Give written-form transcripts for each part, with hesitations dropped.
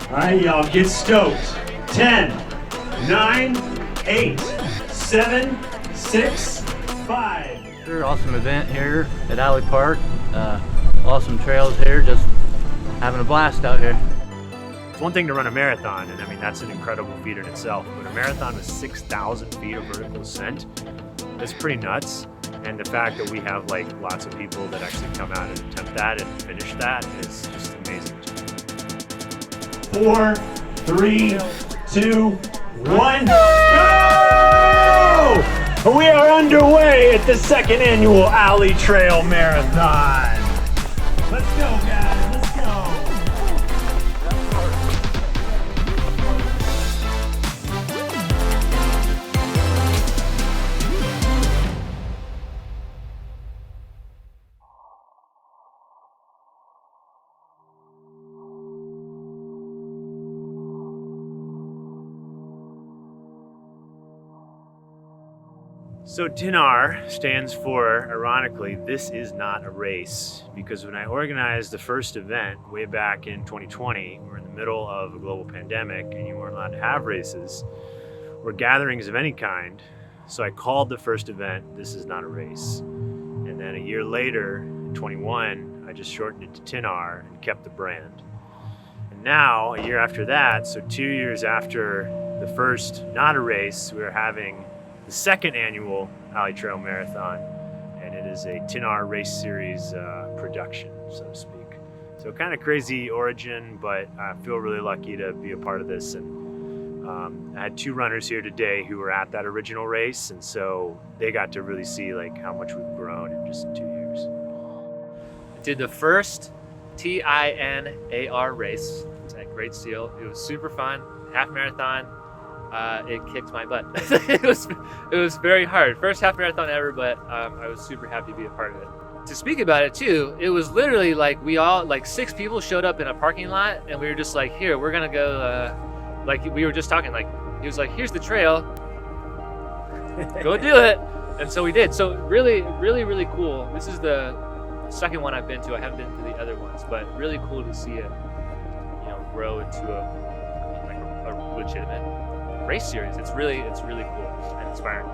All right, y'all, get stoked. 10, 9, 8, 7, 6, 5. Awesome event here at Alley Park. Awesome trails here, just having a blast out here. It's one thing to run a marathon, and I mean, that's an incredible feat in itself, but a marathon with 6,000 feet of vertical ascent, that's pretty nuts. And the fact that we have like lots of people that actually come out and attempt that and finish that is just amazing. 4, 3, 2, 1, go! We are underway at the second annual Alley Trail Marathon. Let's go, guys, let's go. So TINAR stands for, ironically, this is not a race, because when I organized the first event way back in 2020, we're in the middle of a global pandemic and you weren't allowed to have races or gatherings of any kind. So I called the first event, This Is Not a Race. And then a year later, in 21, I just shortened it to TINAR and kept the brand. And now, a year after that, so 2 years after the first not a race, we're having the second annual Alley Trail Marathon, and it is a TINAR Race Series production, so to speak. So kind of crazy origin, but I feel really lucky to be a part of this. And I had 2 runners here today who were at that original race, and so they got to really see like how much we've grown in just 2 years. I did the first TINAR race at Great Seal. It was super fun, half marathon. It kicked my butt. it was very hard. First half marathon ever, but I was super happy to be a part of it. To speak about it too, it was literally like we all, like 6 people showed up in a parking lot and we were just like, here, we're gonna go, like we were just talking, like, he was like, here's the trail, go do it. And so we did. So really, really, really cool. This is the second one I've been to. I haven't been to the other ones, but really cool to see it, you know, grow into a legitimate race series. It's really cool and inspiring.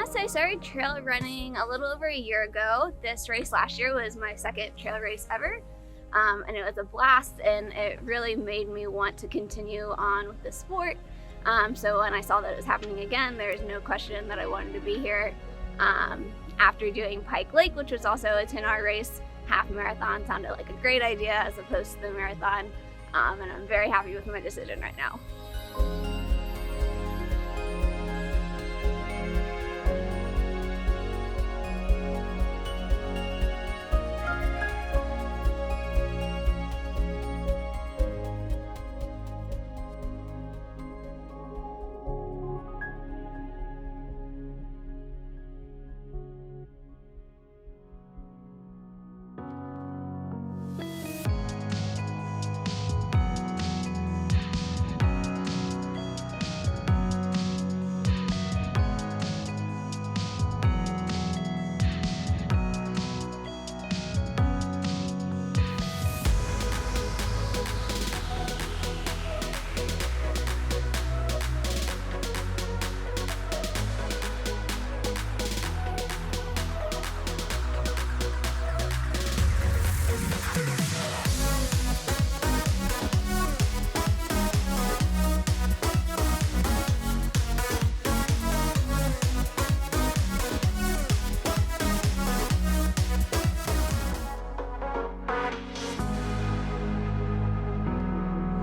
So I started trail running a little over a year ago. This race last year was my second trail race ever. And it was a blast, and it really made me want to continue on with the sport. So when I saw that it was happening again, there was no question that I wanted to be here. After doing Pike Lake, which was also a TINAR race, half marathon sounded like a great idea as opposed to the marathon. And I'm very happy with my decision right now.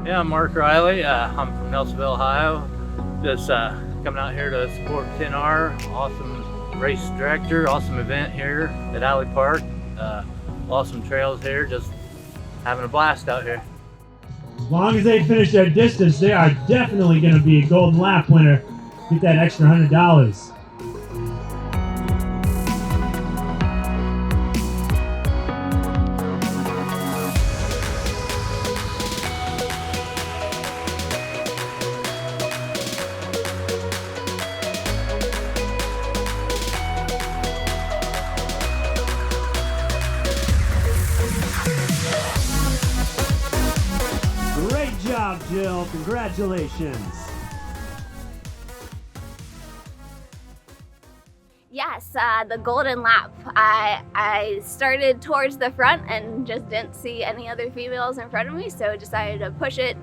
Yeah, I'm Mark Riley. I'm from Nelsonville, Ohio. Just coming out here to support TINAR. Awesome race director, awesome event here at Alley Park. Awesome trails here, just having a blast out here. As long as they finish their distance, they are definitely going to be a golden lap winner. Get that extra $100. Daniel. Congratulations. Yes, the golden lap. I started towards the front and just didn't see any other females in front of me, so decided to push it.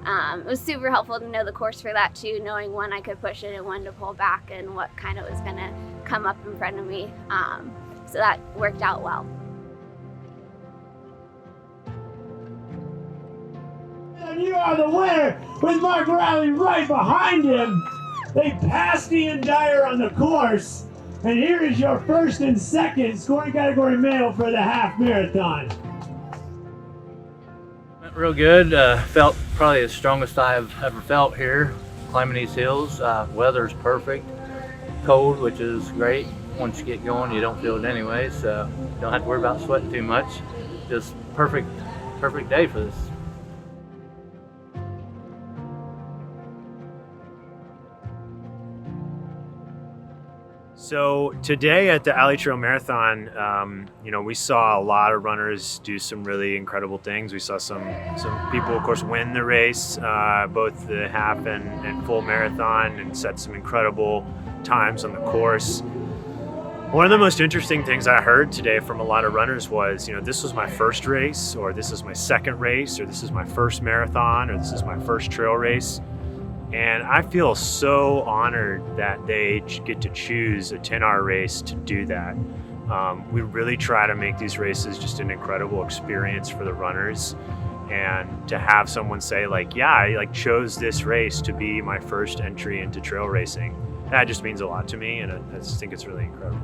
It was super helpful to know the course for that too, knowing when I could push it and when to pull back and what kind of was going to come up in front of me. So that worked out well. And you are the winner with Mark Riley right behind him. They passed Ian Dyer on the course. And here is your first and second scoring category male for the half marathon. Went real good. Felt probably the strongest I've ever felt here climbing these hills. Weather's perfect. Cold, which is great. Once you get going, you don't feel it anyway, so you don't have to worry about sweating too much. Just perfect day for this. So today at the Alley Trail Marathon, we saw a lot of runners do some really incredible things. We saw some people, of course, win the race, both the half and full marathon, and set some incredible times on the course. One of the most interesting things I heard today from a lot of runners was, this was my first race, or this is my second race, or this is my first marathon, or this is my first trail race. And I feel so honored that they get to choose a TINAR race to do that. We really try to make these races just an incredible experience for the runners. And to have someone say yeah, I chose this race to be my first entry into trail racing, that just means a lot to me, and I just think it's really incredible.